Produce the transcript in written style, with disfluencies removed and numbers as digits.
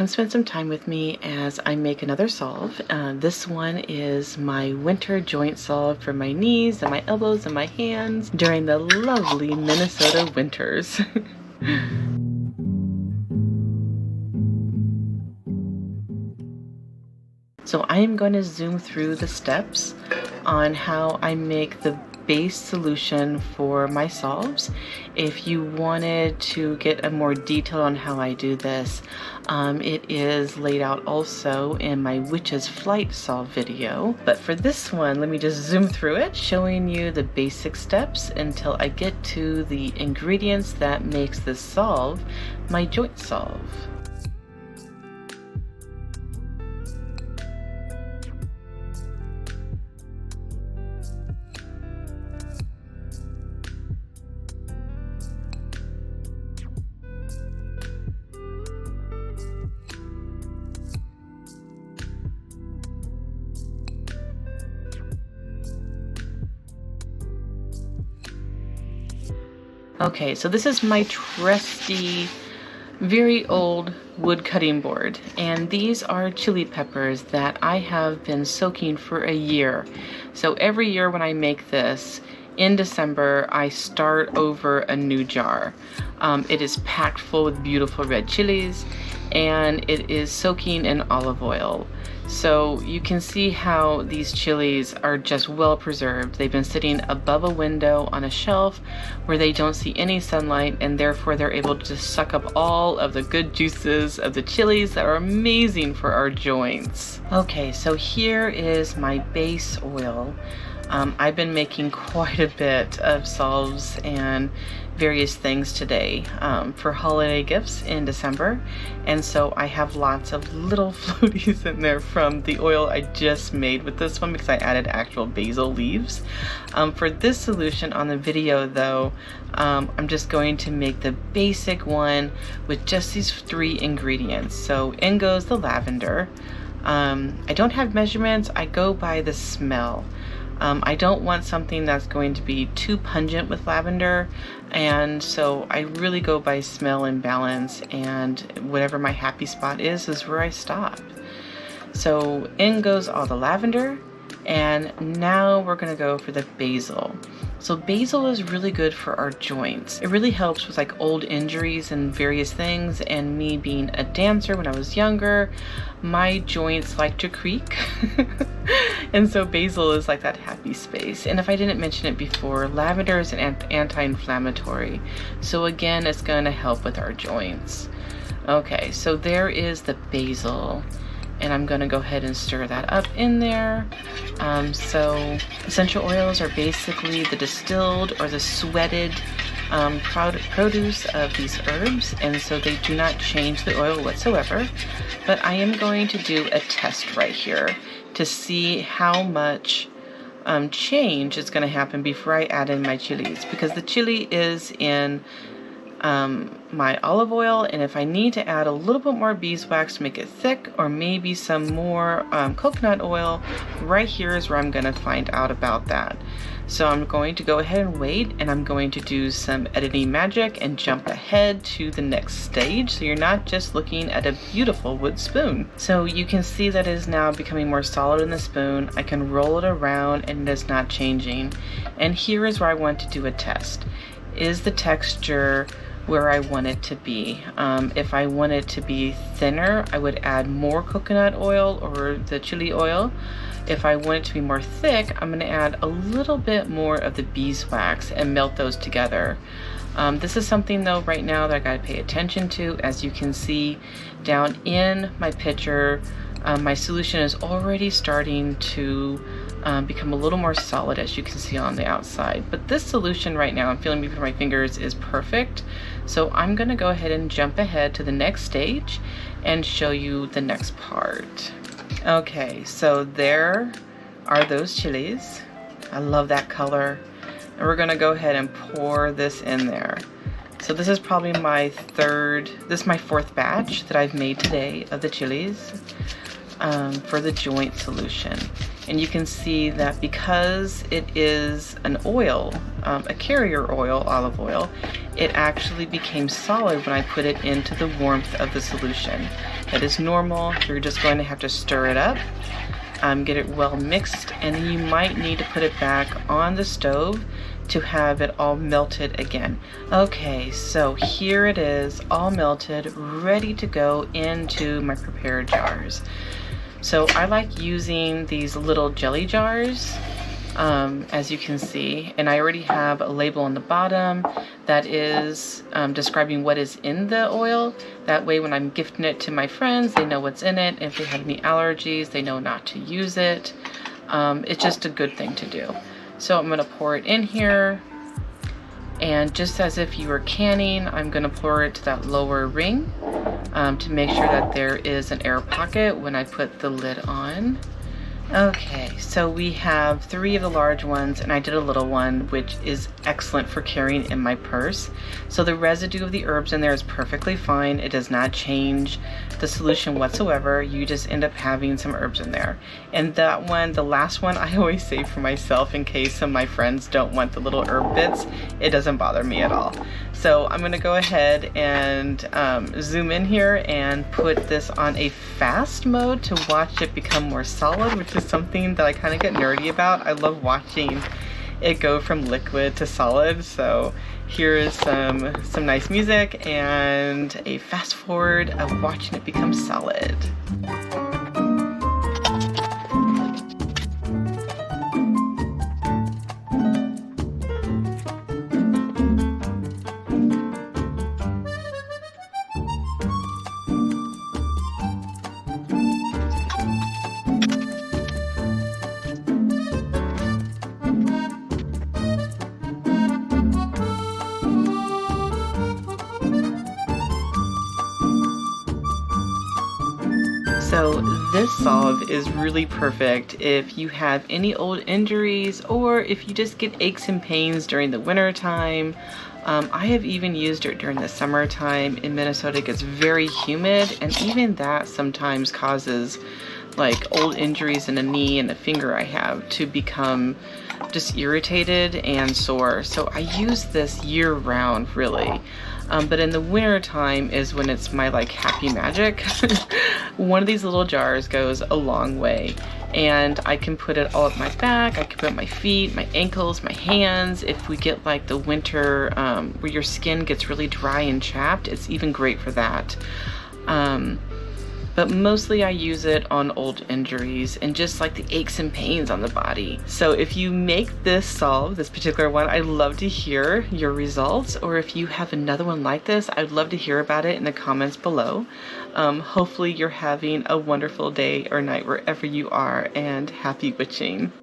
come spend some time with me as I make another salve. This one is my winter joint salve for my knees and my elbows and my hands during the lovely Minnesota winters. So I am going to zoom through the steps on how I make the base solution for my salves. If you wanted to get a more detail on how I do this, it is laid out also in my Witch's Flight salve video. But for this one, let me just zoom through it, showing you the basic steps until I get to the ingredients that makes this salve my joint salve. Okay, so this is my trusty, very old wood cutting board, and these are chili peppers that I have been soaking for a year. So every year when I make this, in December, I start over a new jar. It is packed full with beautiful red chilies, and it is soaking in olive oil. So you can see how these chilies are just well preserved. They've been sitting above a window on a shelf where they don't see any sunlight, and therefore they're able to just suck up all of the good juices of the chilies that are amazing for our joints. Okay, so here is my base oil. I've been making quite a bit of salves and various things today for holiday gifts in December, and so I have lots of little floaties in there from the oil I just made with this one because I added actual basil leaves. For this solution on the video though, I'm just going to make the basic one with just these 3 ingredients. So in goes the lavender. I don't have measurements, I go by the smell. I don't want something that's going to be too pungent with lavender, and so I really go by smell and balance, and whatever my happy spot is where I stop. So in goes all the lavender, and now we're gonna go for the basil. So basil is really good for our joints. It really helps with like old injuries and various things, and me being a dancer when I was younger, my joints like to creak. And so basil is like that happy space. And if I didn't mention it before, lavender is an anti-inflammatory. So again, it's gonna help with our joints. Okay, so there is the basil, and I'm gonna go ahead and stir that up in there. So essential oils are basically the distilled or the sweated produce of these herbs, and so they do not change the oil whatsoever. But I am going to do a test right here to see how much change is going to happen before I add in my chilies, because the chili is in my olive oil, and if I need to add a little bit more beeswax to make it thick, or maybe some more coconut oil, right here is where I'm going to find out about that. So I'm going to go ahead and wait, and I'm going to do some editing magic and jump ahead to the next stage, so you're not just looking at a beautiful wood spoon. So you can see that it is now becoming more solid in the spoon. I can roll it around and it is not changing. And here is where I want to do a test. Is the texture where I want it to be? If I want it to be thinner, I would add more coconut oil or the chili oil. If I want it to be more thick, I'm going to add a little bit more of the beeswax and melt those together. This is something though right now that I got to pay attention to. As you can see down in my pitcher, my solution is already starting to become a little more solid, as you can see on the outside. But this solution right now, I'm feeling between my fingers, is perfect. So I'm going to go ahead and jump ahead to the next stage and show you the next part. Okay, so there are those chilies. I love that color. And we're gonna go ahead and pour this in there. So this is probably my fourth batch that I've made today of the chilies for the joint solution. And you can see that because it is an oil, a carrier oil, olive oil, it actually became solid when I put it into the warmth of the solution. That is normal. You're just going to have to stir it up, get it well mixed, and then you might need to put it back on the stove to have it all melted again. Okay, so here it is, all melted, ready to go into my prepared jars. So I like using these little jelly jars, as you can see, and I already have a label on the bottom that is describing what is in the oil. That way when I'm gifting it to my friends, they know what's in it. If they have any allergies, they know not to use it. It's just a good thing to do. So I'm gonna pour it in here, and just as if you were canning, I'm gonna pour it to that lower ring to make sure that there is an air pocket when I put the lid on. Okay, so we have 3 of the large ones, and I did a little one, which is excellent for carrying in my purse. So the residue of the herbs in there is perfectly fine. It does not change the solution whatsoever. You just end up having some herbs in there. And that one, the last one, I always save for myself in case some of my friends don't want the little herb bits. It doesn't bother me at all. So I'm gonna go ahead and zoom in here and put this on a fast mode to watch it become more solid, which is something that I kind of get nerdy about. I love watching it go from liquid to solid. So here is some nice music and a fast forward of watching it become solid. So this salve is really perfect if you have any old injuries or if you just get aches and pains during the winter time. I have even used it during the summertime. In Minnesota it gets very humid, and even that sometimes causes like old injuries in a knee and a finger I have to become just irritated and sore. So I use this year round really. But in the winter time is when it's my like happy magic. One of these little jars goes a long way, and I can put it all up my back. I can put it my feet, my ankles, my hands. If we get like the winter where your skin gets really dry and chapped, it's even great for that. But mostly I use it on old injuries and just like the aches and pains on the body. So if you make this salve, this particular one, I'd love to hear your results, or if you have another one like this, I'd love to hear about it in the comments below. Hopefully you're having a wonderful day or night wherever you are, and happy witching.